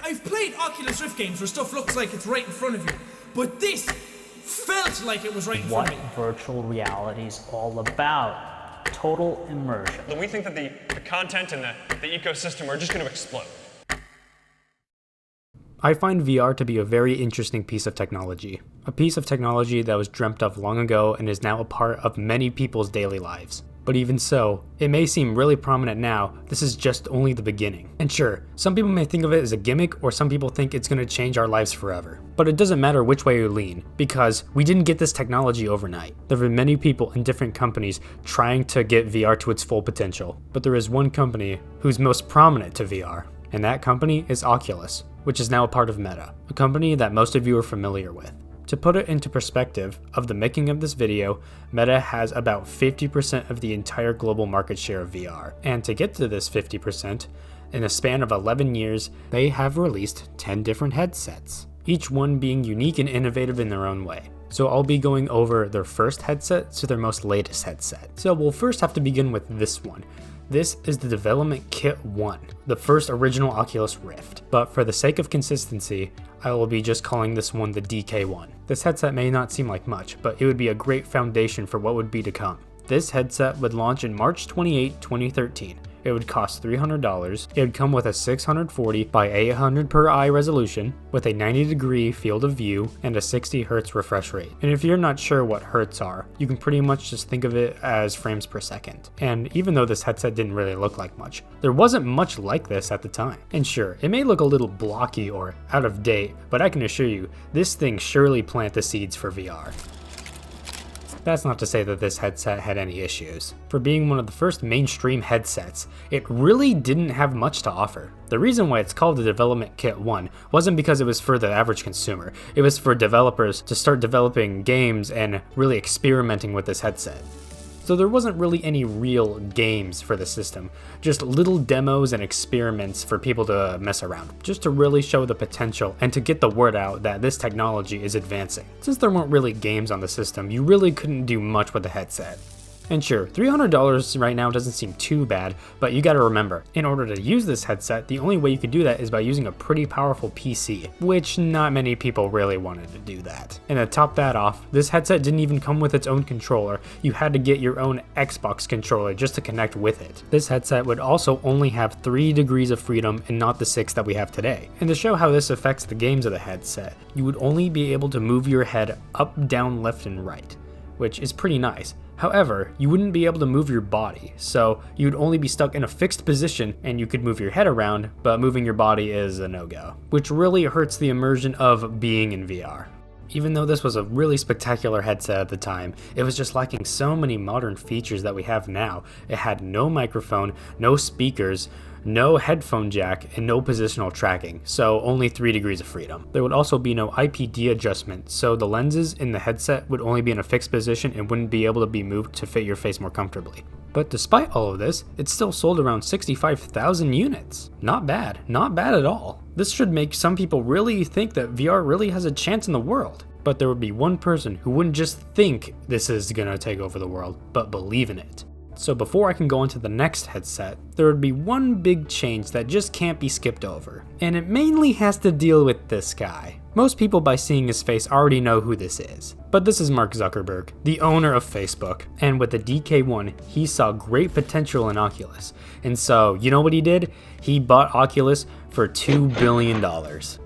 I've played Oculus Rift games where stuff looks like it's right in front of you, but this felt like it was right in front of me. What virtual reality is all about. Total immersion. We think that the content and the ecosystem are just going to explode. I find VR to be a very interesting piece of technology. A piece of technology that was dreamt of long ago and is now a part of many people's daily lives. But even so, it may seem really prominent now, this is just only the beginning. And sure, some people may think of it as a gimmick, or some people think it's going to change our lives forever. But it doesn't matter which way you lean, because we didn't get this technology overnight. There have been many people in different companies trying to get VR to its full potential, but there is one company who's most prominent to VR, and that company is Oculus, which is now a part of Meta, a company that most of you are familiar with. To put it into perspective of the making of this video, Meta has about 50% of the entire global market share of VR. And to get to this 50%, in a span of 11 years, they have released 10 different headsets, each one being unique and innovative in their own way. So I'll be going over their first headset to their most latest headset. So we'll first have to begin with this one. This is the Development Kit 1, the first original Oculus Rift, but for the sake of consistency, I will be just calling this one the DK1. This headset may not seem like much, but it would be a great foundation for what would be to come. This headset would launch in March 28, 2013. It would cost $300. It would come with a 640 by 800 per eye resolution with a 90-degree field of view and a 60 Hz refresh rate. And if you're not sure what hertz are, you can pretty much just think of it as frames per second. And even though this headset didn't really look like much, there wasn't much like this at the time. And sure, it may look a little blocky or out of date, but I can assure you, this thing surely planted the seeds for VR. That's not to say that this headset had any issues. For being one of the first mainstream headsets, it really didn't have much to offer. The reason why it's called the Development Kit 1 wasn't because it was for the average consumer. It was for developers to start developing games and really experimenting with this headset. So there wasn't really any real games for the system, just little demos and experiments for people to mess around, just to really show the potential and to get the word out that this technology is advancing. Since there weren't really games on the system, you really couldn't do much with the headset. And sure, $300 right now doesn't seem too bad, but you gotta remember, in order to use this headset, the only way you could do that is by using a pretty powerful PC, which not many people really wanted to do that. And to top that off, this headset didn't even come with its own controller. You had to get your own Xbox controller just to connect with it. This headset would also only have 3 degrees of freedom and not the 6 that we have today. And to show how this affects the games of the headset, you would only be able to move your head up, down, left, and right, which is pretty nice. However, you wouldn't be able to move your body, so you'd only be stuck in a fixed position and you could move your head around, but moving your body is a no-go, which really hurts the immersion of being in VR. Even though this was a really spectacular headset at the time, it was just lacking so many modern features that we have now. It had no microphone, no speakers, no headphone jack, and no positional tracking, so only 3 degrees of freedom. There would also be no IPD adjustment, so the lenses in the headset would only be in a fixed position and wouldn't be able to be moved to fit your face more comfortably. But despite all of this, it still sold around 65,000 units. Not bad at all. This should make some people really think that VR really has a chance in the world. But there would be one person who wouldn't just think this is gonna take over the world, but believe in it. So before I can go into the next headset, there would be one big change that just can't be skipped over. And it mainly has to deal with this guy. Most people by seeing his face already know who this is. But this is Mark Zuckerberg, the owner of Facebook. And with the DK1, he saw great potential in Oculus. And so, you know what he did? He bought Oculus for $2 billion.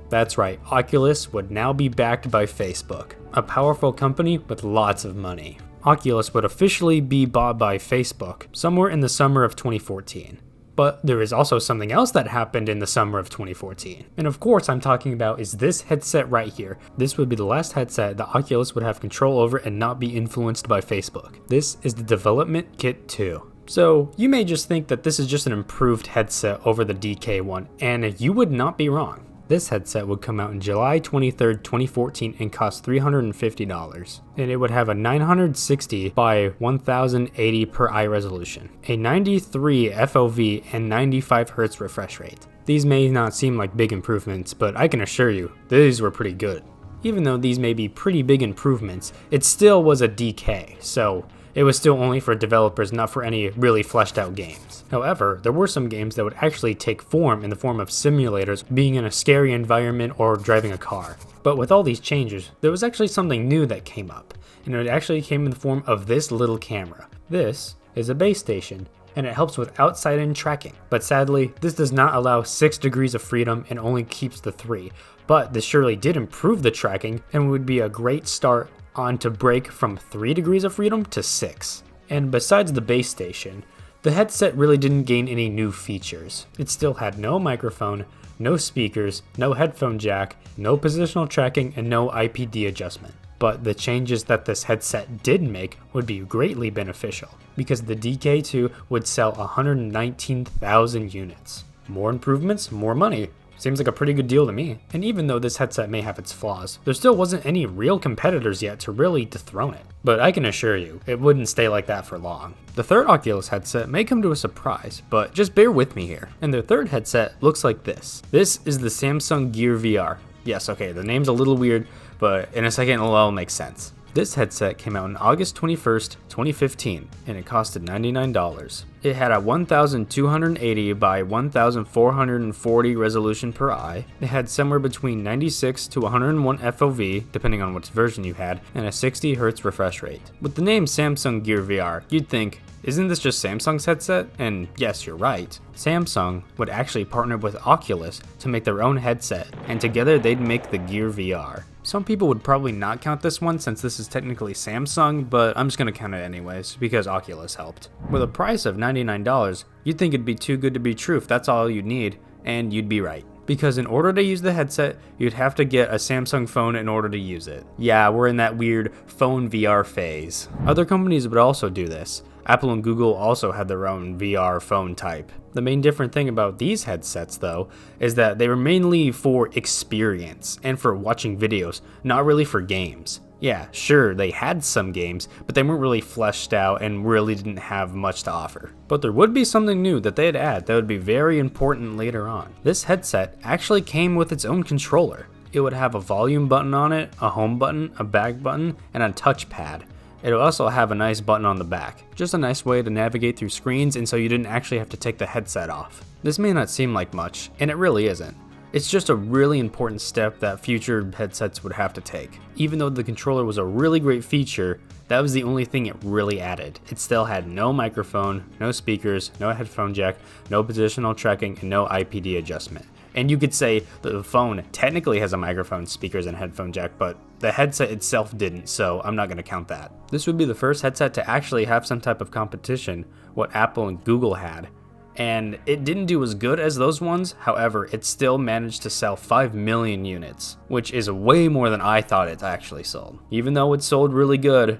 That's right, Oculus would now be backed by Facebook, a powerful company with lots of money. Oculus would officially be bought by Facebook somewhere in the summer of 2014. But there is also something else that happened in the summer of 2014. And of course I'm talking about is this headset right here. This would be the last headset that Oculus would have control over and not be influenced by Facebook. This is the Development Kit 2. So you may just think that this is just an improved headset over the DK1, and you would not be wrong. This headset would come out in July 23rd, 2014 and cost $350. And it would have a 960 by 1080 per eye resolution, a 93 FOV and 95 Hz refresh rate. These may not seem like big improvements, but I can assure you, these were pretty good. Even though these may be pretty big improvements, it still was a DK, so it was still only for developers, not for any really fleshed out games. However, there were some games that would actually take form in the form of simulators, being in a scary environment or driving a car. But with all these changes, there was actually something new that came up, and it actually came in the form of this little camera. This is a base station, and it helps with outside-in tracking. But sadly, this does not allow 6 degrees of freedom and only keeps the 3. But this surely did improve the tracking and would be a great start on to break from 3 degrees of freedom to 6. And besides the base station, the headset really didn't gain any new features. It still had no microphone, no speakers, no headphone jack, no positional tracking, and no IPD adjustment. But the changes that this headset did make would be greatly beneficial, because the DK2 would sell 119,000 units. More improvements, more money. Seems like a pretty good deal to me. And even though this headset may have its flaws, there still wasn't any real competitors yet to really dethrone it. But I can assure you, it wouldn't stay like that for long. The third Oculus headset may come to a surprise, but just bear with me here. And the third headset looks like this. This is the Samsung Gear VR. Yes, okay, the name's a little weird, but in a second it'll all make sense. This headset came out on August 21st, 2015, and it costed $99. It had a 1280 by 1440 resolution per eye. It had somewhere between 96 to 101 FOV, depending on which version you had, and a 60 Hz refresh rate. With the name Samsung Gear VR, you'd think, isn't this just Samsung's headset? And yes, you're right. Samsung would actually partner with Oculus to make their own headset, and together they'd make the Gear VR. Some people would probably not count this one since this is technically Samsung, but I'm just gonna count it anyways because Oculus helped. With a price of $99, you'd think it'd be too good to be true if that's all you'd need, and you'd be right. Because in order to use the headset, you'd have to get a Samsung phone in order to use it. Yeah, we're in that weird phone VR phase. Other companies would also do this. Apple and Google also had their own VR phone type. The main different thing about these headsets though is that they were mainly for experience and for watching videos, not really for games. Yeah, sure, they had some games, but they weren't really fleshed out and really didn't have much to offer. But there would be something new that they'd add that would be very important later on. This headset actually came with its own controller. It would have a volume button on it, a home button, a back button, and a touchpad. It would also have a nice button on the back, just a nice way to navigate through screens and so you didn't actually have to take the headset off. This may not seem like much, and it really isn't. It's just a really important step that future headsets would have to take. Even though the controller was a really great feature, that was the only thing it really added. It still had no microphone, no speakers, no headphone jack, no positional tracking, and no IPD adjustment. And you could say that the phone technically has a microphone, speakers, and headphone jack, but the headset itself didn't, so I'm not going to count that. This would be the first headset to actually have some type of competition, what Apple and Google had. And it didn't do as good as those ones, however, it still managed to sell 5 million units, which is way more than I thought it actually sold. Even though it sold really good,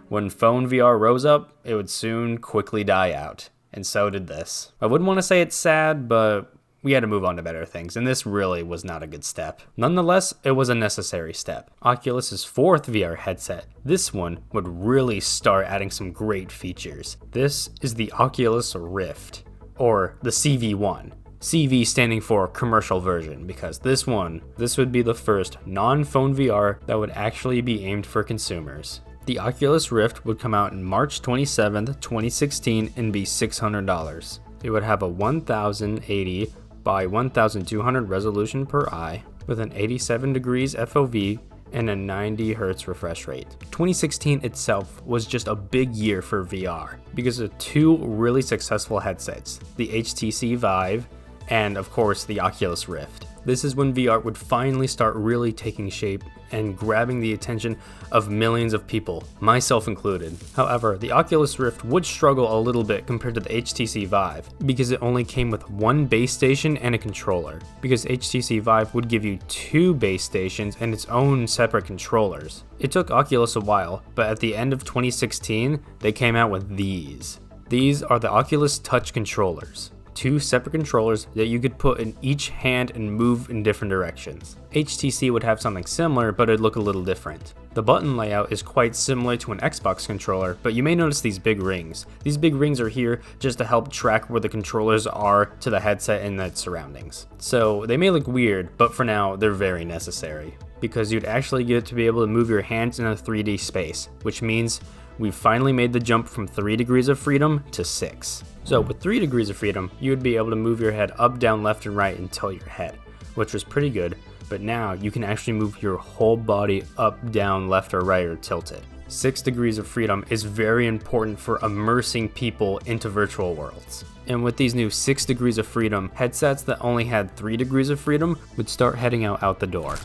when phone VR rose up, it would soon quickly die out. And so did this. I wouldn't want to say it's sad, but we had to move on to better things, and this really was not a good step. Nonetheless, it was a necessary step. Oculus's fourth VR headset, this one would really start adding some great features. This is the Oculus Rift, or the CV1. CV standing for commercial version, because this would be the first non-phone VR that would actually be aimed for consumers. The Oculus Rift would come out in March 27th, 2016 and be $600. It would have a 1080 by 1200 resolution per eye with an 87 degrees FOV and a 90 Hz refresh rate. 2016 itself was just a big year for VR because of two really successful headsets, the HTC Vive and of course the Oculus Rift. This is when VR would finally start really taking shape and grabbing the attention of millions of people, myself included. However, the Oculus Rift would struggle a little bit compared to the HTC Vive because it only came with one base station and a controller, because HTC Vive would give you two base stations and its own separate controllers. It took Oculus a while, but at the end of 2016, they came out with these. These are the Oculus Touch controllers. Two separate controllers that you could put in each hand and move in different directions. HTC would have something similar, but it'd look a little different. The button layout is quite similar to an Xbox controller, but you may notice these big rings. These big rings are here just to help track where the controllers are to the headset and its surroundings. So they may look weird, but for now, they're very necessary, because you'd actually get to be able to move your hands in a 3D space, which means we've finally made the jump from 3 degrees of freedom to 6. So with 3 degrees of freedom, you would be able to move your head up, down, left, and right and tilt your head, which was pretty good, but now you can actually move your whole body up, down, left, or right, or tilt it. 6 degrees of freedom is very important for immersing people into virtual worlds. And with these new 6 degrees of freedom, headsets that only had 3 degrees of freedom would start heading out the door.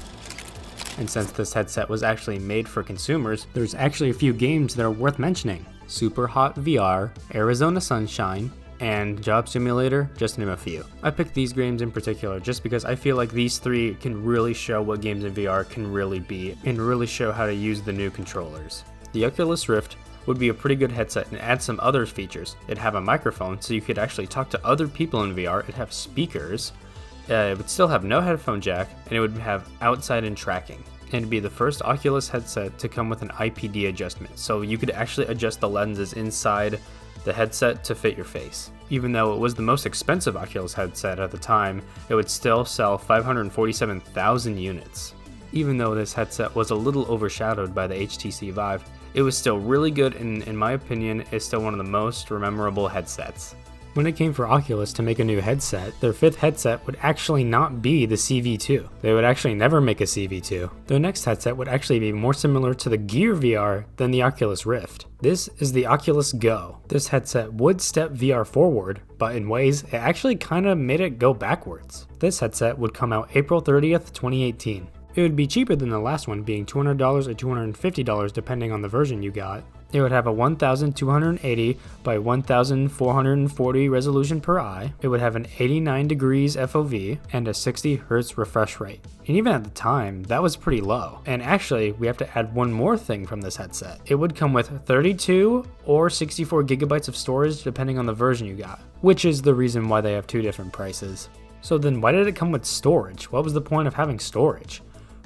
And since this headset was actually made for consumers, there's actually a few games that are worth mentioning. Super Hot VR, Arizona Sunshine, and Job Simulator, just to name a few. I picked these games in particular just because I feel like these 3 can really show what games in VR can really be, and really show how to use the new controllers. The Oculus Rift would be a pretty good headset and add some other features. It'd have a microphone so you could actually talk to other people in VR, it'd have speakers, it would still have no headphone jack, and it would have outside-in tracking. And it'd be the first Oculus headset to come with an IPD adjustment, so you could actually adjust the lenses inside the headset to fit your face. Even though it was the most expensive Oculus headset at the time, it would still sell 547,000 units. Even though this headset was a little overshadowed by the HTC Vive, it was still really good and in my opinion is still one of the most memorable headsets. When it came for Oculus to make a new headset, their 5th headset would actually not be the CV2. They would actually never make a CV2. Their next headset would actually be more similar to the Gear VR than the Oculus Rift. This is the Oculus Go. This headset would step VR forward, but in ways it actually kind of made it go backwards. This headset would come out April 30th, 2018. It would be cheaper than the last one, being $200 or $250 depending on the version you got. It would have a 1280 by 1440 resolution per eye. It would have an 89 degrees FOV and a 60 Hz refresh rate. And even at the time, that was pretty low. And actually, we have to add one more thing from this headset. It would come with 32 or 64 gigabytes of storage depending on the version you got, which is the reason why they have 2 different prices. So then why did it come with storage? What was the point of having storage?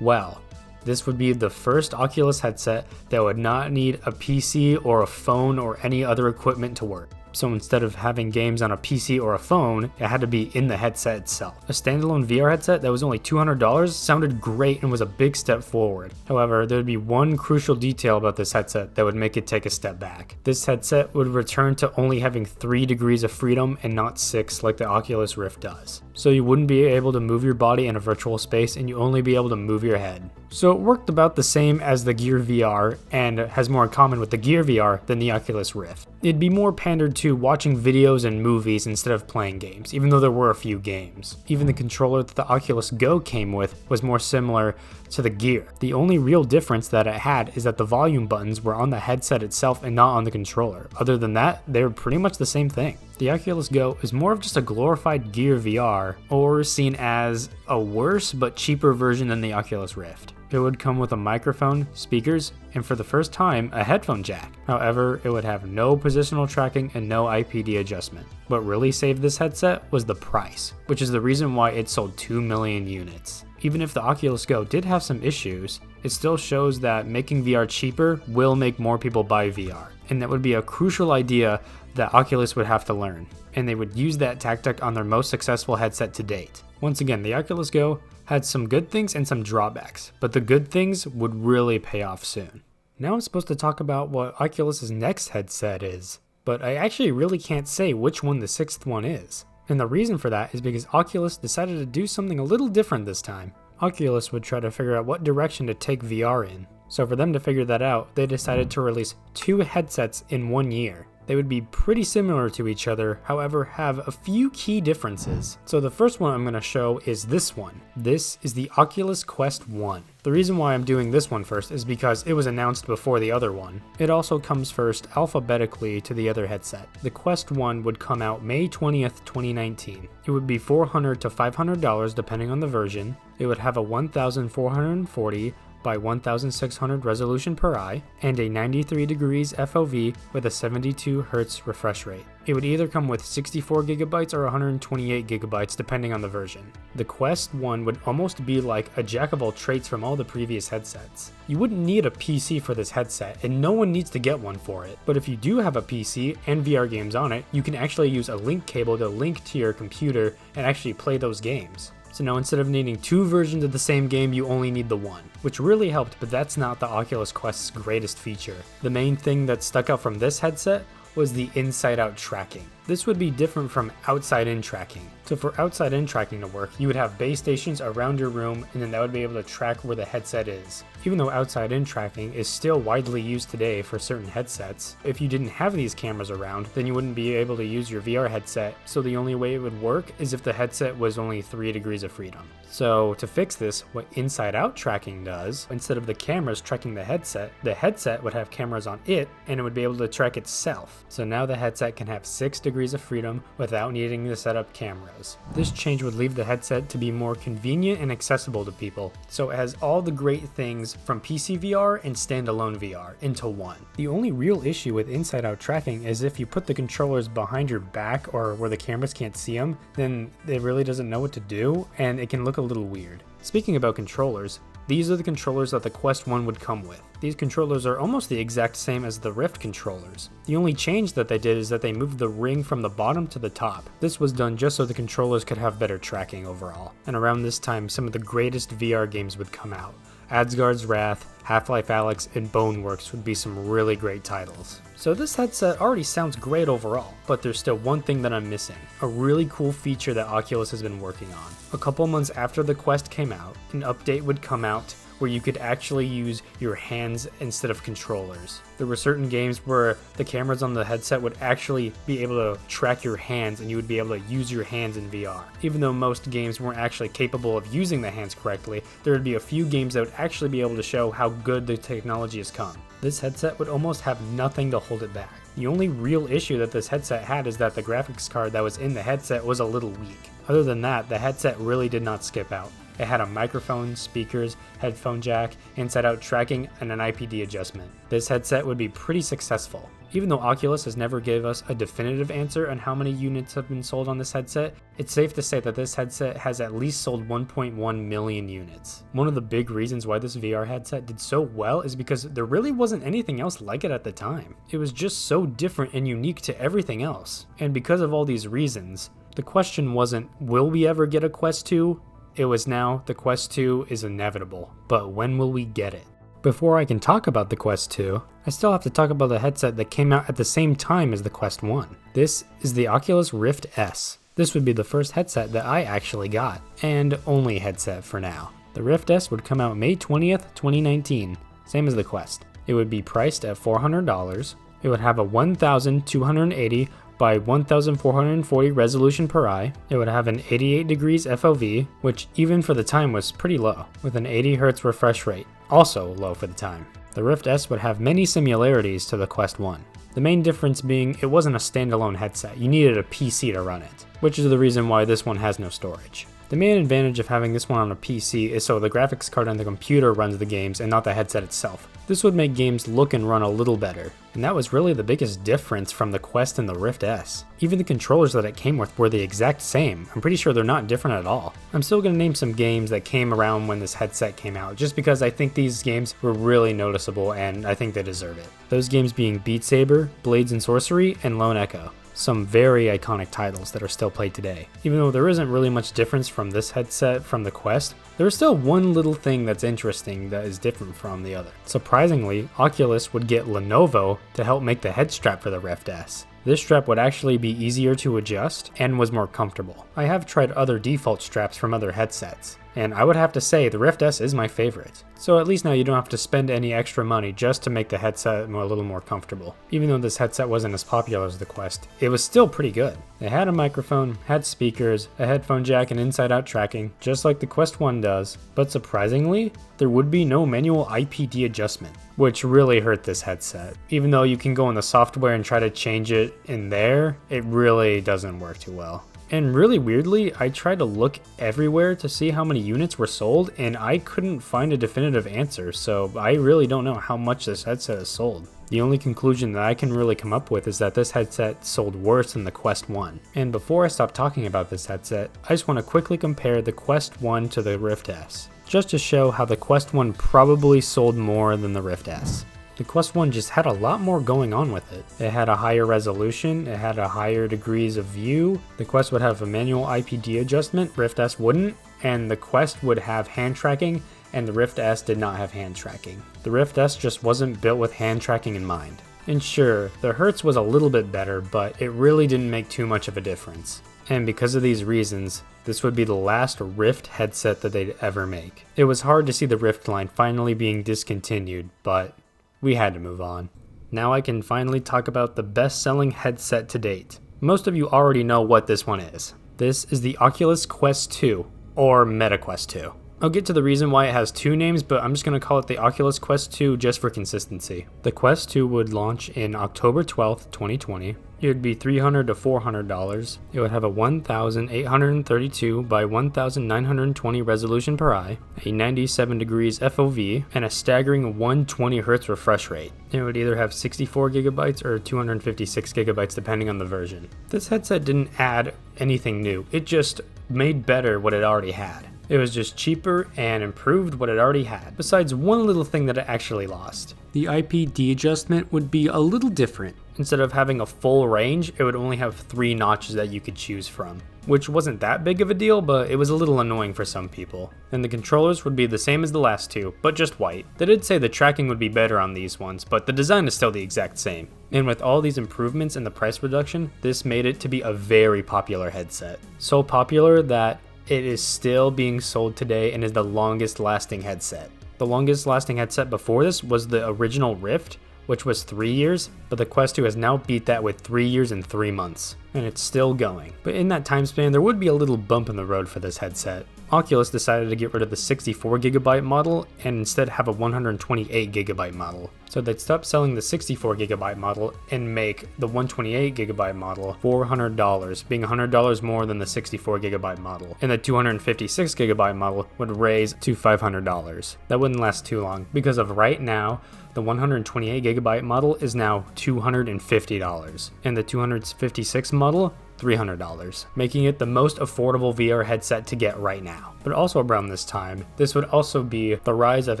Well, this would be the first Oculus headset that would not need a PC or a phone or any other equipment to work. So instead of having games on a PC or a phone, it had to be in the headset itself. A standalone VR headset that was only $200 sounded great and was a big step forward. However, there would be one crucial detail about this headset that would make it take a step back. This headset would return to only having 3 degrees of freedom and not 6 like the Oculus Rift does. So you wouldn't be able to move your body in a virtual space and you only be able to move your head. So it worked about the same as the Gear VR and has more in common with the Gear VR than the Oculus Rift. It'd be more pandered to watching videos and movies instead of playing games, even though there were a few games. Even the controller that the Oculus Go came with was more similar to the Gear. The only real difference that it had is that the volume buttons were on the headset itself and not on the controller. Other than that, they were pretty much the same thing. The Oculus Go is more of just a glorified Gear VR, or seen as a worse but cheaper version than the Oculus Rift. It would come with a microphone, speakers, and for the first time, a headphone jack. However, it would have no positional tracking and no IPD adjustment. What really saved this headset was the price, which is the reason why it sold 2 million units. Even if the Oculus Go did have some issues, it still shows that making VR cheaper will make more people buy VR. And that would be a crucial idea that Oculus would have to learn. And they would use that tactic on their most successful headset to date. Once again, the Oculus Go had some good things and some drawbacks, but the good things would really pay off soon. Now I'm supposed to talk about what Oculus's next headset is, but I actually really can't say which one the 6th one is. And the reason for that is because Oculus decided to do something a little different this time. Oculus would try to figure out what direction to take VR in. So for them to figure that out, they decided to release 2 headsets in 1 year. They would be pretty similar to each other, however have a few key differences. So the first one I'm going to show is this one. This is the Oculus Quest 1. The reason why I'm doing this one first is because it was announced before the other one. It also comes first alphabetically to the other headset. The Quest 1 would come out May 20th, 2019. It would be $400 to $500 depending on the version. It would have a 1440 by 1600 resolution per eye, and a 93 degrees FOV with a 72 Hz refresh rate. It would either come with 64 gigabytes or 128 gigabytes depending on the version. The Quest 1 would almost be like a jack of all trades from all the previous headsets. You wouldn't need a PC for this headset, and no one needs to get one for it. But if you do have a PC and VR games on it, you can actually use a link cable to link to your computer and actually play those games. So now instead of needing 2 versions of the same game, you only need the one, which really helped, but that's not the Oculus Quest's greatest feature. The main thing that stuck out from this headset was the inside-out tracking. This would be different from outside-in tracking. So for outside-in tracking to work, you would have base stations around your room, and then that would be able to track where the headset is. Even though outside-in tracking is still widely used today for certain headsets, if you didn't have these cameras around, then you wouldn't be able to use your VR headset, so the only way it would work is if the headset was only 3 degrees of freedom. So to fix this, what inside-out tracking does, instead of the cameras tracking the headset would have cameras on it, and it would be able to track itself. So now the headset can have 6 degrees of freedom without needing to set up cameras. This change would leave the headset to be more convenient and accessible to people, so it has all the great things from PC VR and standalone VR into one. The only real issue with inside-out tracking is if you put the controllers behind your back or where the cameras can't see them, then it really doesn't know what to do, and it can look a little weird. Speaking about controllers, these are the controllers that the Quest 1 would come with. These controllers are almost the exact same as the Rift controllers. The only change that they did is that they moved the ring from the bottom to the top. This was done just so the controllers could have better tracking overall. And around this time, some of the greatest VR games would come out. Asgard's Wrath, Half-Life Alyx, and Boneworks would be some really great titles. So this headset already sounds great overall, but there's still one thing that I'm missing. A really cool feature that Oculus has been working on. A couple months after the Quest came out, an update would come out where you could actually use your hands instead of controllers. There were certain games where the cameras on the headset would actually be able to track your hands and you would be able to use your hands in VR. Even though most games weren't actually capable of using the hands correctly, there would be a few games that would actually be able to show how good the technology has come. This headset would almost have nothing to hold it back. The only real issue that this headset had is that the graphics card that was in the headset was a little weak. Other than that, the headset really did not skip out. It had a microphone, speakers, headphone jack, inside-out tracking, and an IPD adjustment. This headset would be pretty successful. Even though Oculus has never given us a definitive answer on how many units have been sold on this headset, it's safe to say that this headset has at least sold 1.1 million units. One of the big reasons why this VR headset did so well is because there really wasn't anything else like it at the time. It was just so different and unique to everything else. And because of all these reasons, the question wasn't, will we ever get a Quest 2? It was now, the Quest 2 is inevitable, but when will we get it? Before I can talk about the Quest 2, I still have to talk about the headset that came out at the same time as the Quest 1. This is the Oculus Rift S. This would be the first headset that I actually got, and only headset for now. The Rift S would come out May 20th, 2019, same as the Quest. It would be priced at $400. It would have a 1280 by 1440 resolution per eye. It would have an 88 degrees FOV, which even for the time was pretty low, with an 80 Hz refresh rate, also low for the time. The Rift S would have many similarities to the Quest 1. The main difference being it wasn't a standalone headset, you needed a PC to run it, which is the reason why this one has no storage. The main advantage of having this one on a PC is so the graphics card on the computer runs the games and not the headset itself. This would make games look and run a little better, and that was really the biggest difference from the Quest and the Rift S. Even the controllers that it came with were the exact same. I'm pretty sure they're not different at all. I'm still going to name some games that came around when this headset came out, just because I think these games were really noticeable and I think they deserve it. Those games being Beat Saber, Blades and Sorcery, and Lone Echo. Some very iconic titles that are still played today. Even though there isn't really much difference from this headset from the Quest, there is still one little thing that's interesting that is different from the other. Surprisingly, Oculus would get Lenovo to help make the head strap for the Rift S. This strap would actually be easier to adjust and was more comfortable. I have tried other default straps from other headsets, and I would have to say the Rift S is my favorite. So at least now you don't have to spend any extra money just to make the headset a little more comfortable. Even though this headset wasn't as popular as the Quest, it was still pretty good. It had a microphone, had speakers, a headphone jack and inside-out tracking, just like the Quest 1 does, but surprisingly, there would be no manual IPD adjustment, which really hurt this headset. Even though you can go in the software and try to change it in there, it really doesn't work too well. And really weirdly, I tried to look everywhere to see how many units were sold, and I couldn't find a definitive answer, so I really don't know how much this headset has sold. The only conclusion that I can really come up with is that this headset sold worse than the Quest 1. And before I stop talking about this headset, I just want to quickly compare the Quest 1 to the Rift S, just to show how the Quest 1 probably sold more than the Rift S. The Quest 1 just had a lot more going on with it. It had a higher resolution, it had a higher degrees of view, the Quest would have a manual IPD adjustment, Rift S wouldn't, and the Quest would have hand tracking, and the Rift S did not have hand tracking. The Rift S just wasn't built with hand tracking in mind. And sure, the Hertz was a little bit better, but it really didn't make too much of a difference. And because of these reasons, this would be the last Rift headset that they'd ever make. It was hard to see the Rift line finally being discontinued, but we had to move on. Now I can finally talk about the best-selling headset to date. Most of you already know what this one is. This is the Oculus Quest 2, or Meta Quest 2. I'll get to the reason why it has two names, but I'm just going to call it the Oculus Quest 2 just for consistency. The Quest 2 would launch in October 12th, 2020. It would be $300 to $400. It would have a 1832 by 1920 resolution per eye, a 97 degrees FOV, and a staggering 120 Hz refresh rate. It would either have 64 gigabytes or 256 gigabytes depending on the version. This headset didn't add anything new, it just made better what it already had. It was just cheaper and improved what it already had, besides one little thing that it actually lost. The IPD adjustment would be a little different. Instead of having a full range, it would only have 3 notches that you could choose from, which wasn't that big of a deal, but it was a little annoying for some people. And the controllers would be the same as the last two, but just white. They did say the tracking would be better on these ones, but the design is still the exact same. And with all these improvements and the price reduction, this made it to be a very popular headset. So popular that it is still being sold today and is the longest lasting headset. The longest lasting headset before this was the original Rift, which was 3 years, but the Quest 2 has now beat that with 3 years and 3 months, and it's still going. But in that time span, there would be a little bump in the road for this headset. Oculus decided to get rid of the 64GB model and instead have a 128GB model. So they'd stop selling the 64GB model and make the 128GB model $400, being $100 more than the 64GB model. And the 256GB model would raise to $500. That wouldn't last too long because of right now, the 128GB model is now $250, and the 256 model, $300, making it the most affordable VR headset to get right now. But also around this time, this would also be the rise of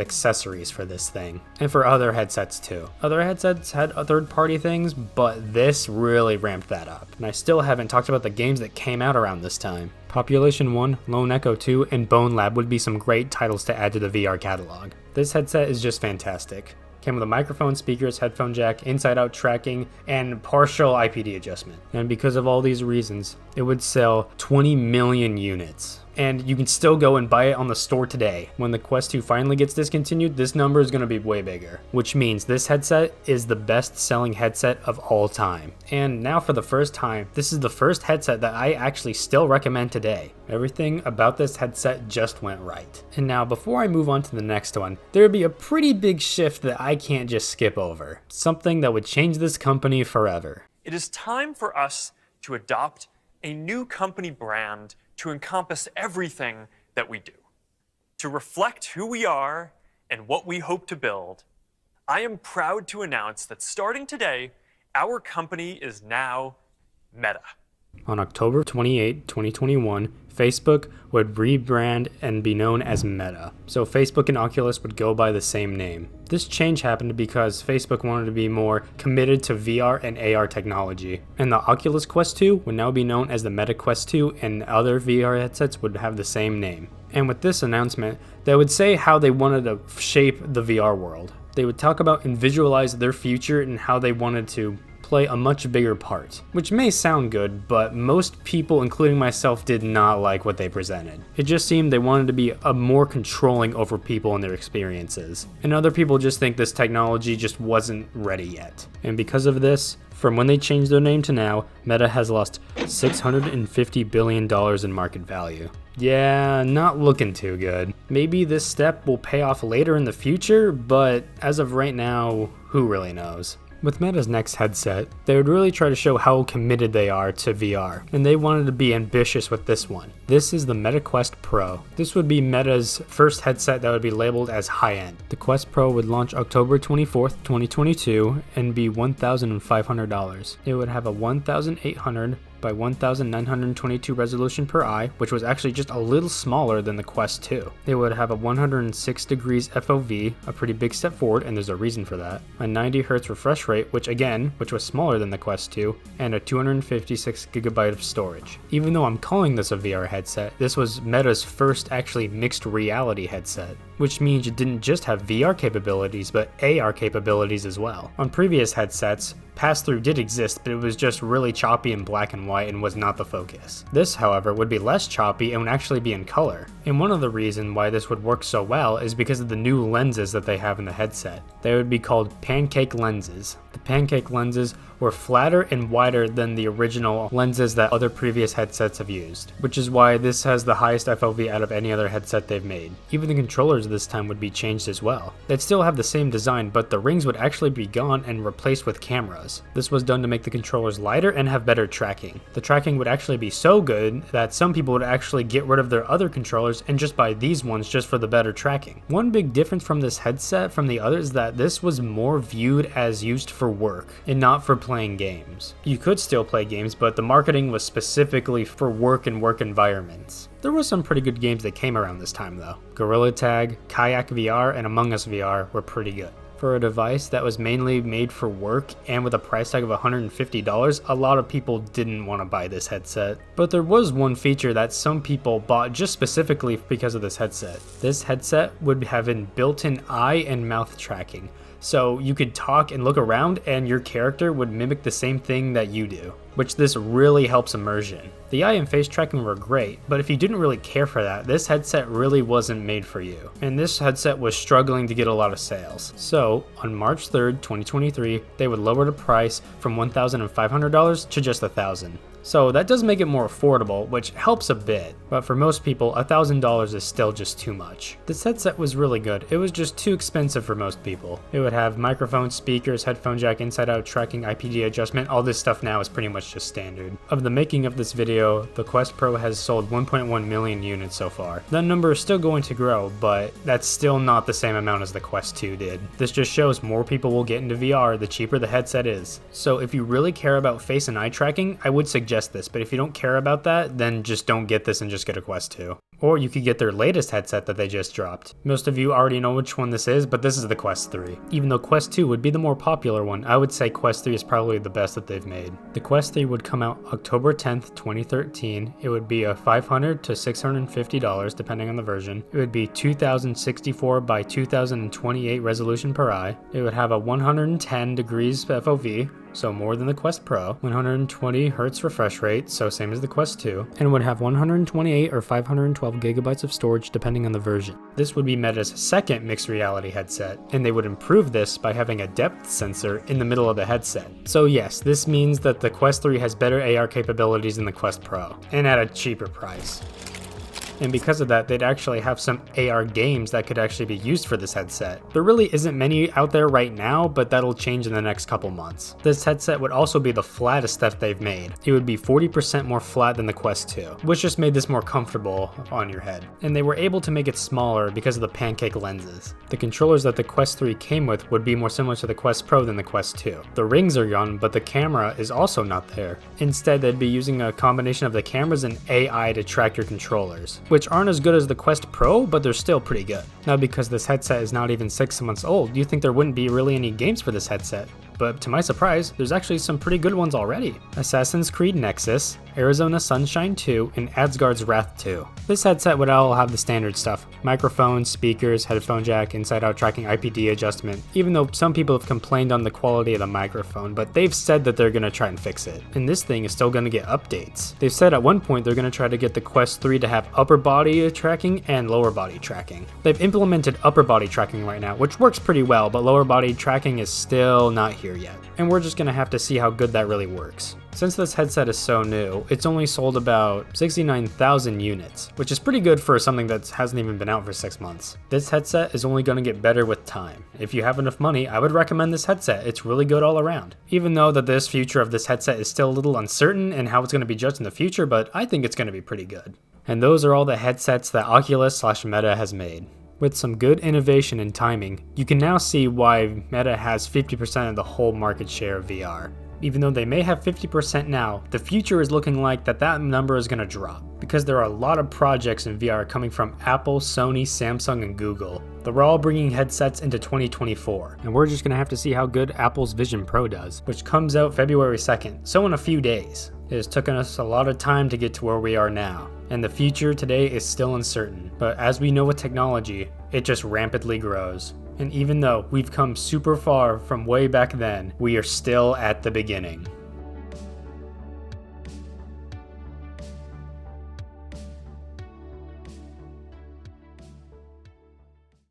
accessories for this thing, and for other headsets too. Other headsets had third-party things, but this really ramped that up. And I still haven't talked about the games that came out around this time. Population 1, Lone Echo 2, and Bone Lab would be some great titles to add to the VR catalog. This headset is just fantastic. Came with a microphone, speakers, headphone jack, inside-out tracking, and partial IPD adjustment. And because of all these reasons, it would sell 20 million units. And you can still go and buy it on the store today. When the Quest 2 finally gets discontinued, this number is going to be way bigger, which means this headset is the best-selling headset of all time. And now for the first time, this is the first headset that I actually still recommend today. Everything about this headset just went right. And now before I move on to the next one, there would be a pretty big shift that I can't just skip over. Something that would change this company forever. It is time for us to adopt a new company brand to encompass everything that we do. To reflect who we are and what we hope to build, I am proud to announce that starting today, our company is now Meta. On October 28, 2021, Facebook would rebrand and be known as Meta. So Facebook and Oculus would go by the same name. This change happened because Facebook wanted to be more committed to VR and AR technology. And the Oculus Quest 2 would now be known as the Meta Quest 2, and other VR headsets would have the same name. And with this announcement, they would say how they wanted to shape the VR world. They would talk about and visualize their future and how they wanted to play a much bigger part, which may sound good, but most people, including myself, did not like what they presented. It just seemed they wanted to be a more controlling over people and their experiences, and other people just think this technology just wasn't ready yet. And because of this, from when they changed their name to now, Meta has lost $650 billion in market value. Yeah, not looking too good. Maybe this step will pay off later in the future, but as of right now, who really knows? With Meta's next headset, they would really try to show how committed they are to VR, and they wanted to be ambitious with this one. This is the Meta Quest Pro. This would be Meta's first headset that would be labeled as high-end. The Quest Pro would launch October 24th, 2022 and be $1,500. It would have a 1,800 by 1922 resolution per eye, which was actually just a little smaller than the Quest 2. It would have a 106 degrees FOV, a pretty big step forward, and there's a reason for that, a 90 Hz refresh rate, which was smaller than the Quest 2, and a 256 GB of storage. Even though I'm calling this a VR headset, this was Meta's first actually mixed reality headset, which means it didn't just have VR capabilities, but AR capabilities as well. On previous headsets, pass-through did exist, but it was just really choppy in black and white and was not the focus. This, however, would be less choppy and would actually be in color. And one of the reasons why this would work so well is because of the new lenses that they have in the headset. They would be called pancake lenses. The pancake lenses were flatter and wider than the original lenses that other previous headsets have used, which is why this has the highest FOV out of any other headset they've made. Even the controllers this time would be changed as well. They'd still have the same design, but the rings would actually be gone and replaced with cameras. This was done to make the controllers lighter and have better tracking. The tracking would actually be so good that some people would actually get rid of their other controllers and just buy these ones just for the better tracking. One big difference from this headset from the others is that this was more viewed as used for work and not for playing games. You could still play games, but the marketing was specifically for work and work environments. There were some pretty good games that came around this time though. Gorilla Tag, Kayak VR, and Among Us VR were pretty good. For a device that was mainly made for work and with a price tag of $150, a lot of people didn't want to buy this headset. But there was one feature that some people bought just specifically because of this headset. This headset would have an built-in eye and mouth tracking. So you could talk and look around and your character would mimic the same thing that you do, which this really helps immersion. The eye and face tracking were great, but if you didn't really care for that, this headset really wasn't made for you. And this headset was struggling to get a lot of sales. So on March 3rd, 2023, they would lower the price from $1,500 to just $1,000. So that does make it more affordable, which helps a bit, but for most people, $1,000 is still just too much. This headset was really good, it was just too expensive for most people. It would have microphones, speakers, headphone jack, inside-out tracking, IPD adjustment, all this stuff now is pretty much just standard. Of the making of this video, the Quest Pro has sold 1.1 million units so far. That number is still going to grow, but that's still not the same amount as the Quest 2 did. This just shows more people will get into VR the cheaper the headset is. So if you really care about face and eye tracking, I would suggest this, but if you don't care about that, then just don't get this and just get a Quest 2. Or you could get their latest headset that they just dropped. Most of you already know which one this is, but this is the Quest 3. Even though Quest 2 would be the more popular one, I would say Quest 3 is probably the best that they've made. The Quest 3 would come out October 10th, 2013. It would be a $500 to $650 depending on the version. It would be 2064 by 2028 resolution per eye. It would have a 110 degrees FOV, so more than the Quest Pro, 120 Hz refresh rate, so same as the Quest 2, and would have 128 or 512 gigabytes of storage depending on the version. This would be Meta's second mixed reality headset, and they would improve this by having a depth sensor in the middle of the headset. So yes, this means that the Quest 3 has better AR capabilities than the Quest Pro, and at a cheaper price. And because of that, they'd actually have some AR games that could actually be used for this headset. There really isn't many out there right now, but that'll change in the next couple months. This headset would also be the flattest that they've made. It would be 40% more flat than the Quest 2, which just made this more comfortable on your head. And they were able to make it smaller because of the pancake lenses. The controllers that the Quest 3 came with would be more similar to the Quest Pro than the Quest 2. The rings are gone, but the camera is also not there. Instead, they'd be using a combination of the cameras and AI to track your controllers, which aren't as good as the Quest Pro, but they're still pretty good. Now, because this headset is not even 6 months old, you'd think there wouldn't be really any games for this headset. But to my surprise, there's actually some pretty good ones already. Assassin's Creed Nexus, Arizona Sunshine 2, and Asgard's Wrath 2. This headset would all have the standard stuff: microphones, speakers, headphone jack, inside-out tracking, IPD adjustment, even though some people have complained on the quality of the microphone, but they've said that they're going to try and fix it. And this thing is still going to get updates. They've said at one point they're going to try to get the Quest 3 to have upper body tracking and lower body tracking. They've implemented upper body tracking right now, which works pretty well, but lower body tracking is still not here yet. And we're just going to have to see how good that really works. Since this headset is so new, it's only sold about 69,000 units, which is pretty good for something that hasn't even been out for 6 months. This headset is only going to get better with time. If you have enough money, I would recommend this headset. It's really good all around. Even though that this future of this headset is still a little uncertain and how it's going to be judged in the future, but I think it's going to be pretty good. And those are all the headsets that Oculus/Meta has made. With some good innovation and timing, you can now see why Meta has 50% of the whole market share of VR. Even though they may have 50% now, the future is looking like that number is going to drop, because there are a lot of projects in VR coming from Apple, Sony, Samsung, and Google. They're all bringing headsets into 2024, and we're just going to have to see how good Apple's Vision Pro does, which comes out February 2nd, so in a few days. It has taken us a lot of time to get to where we are now, and the future today is still uncertain, but as we know with technology, it just rapidly grows. And even though we've come super far from way back then, we are still at the beginning.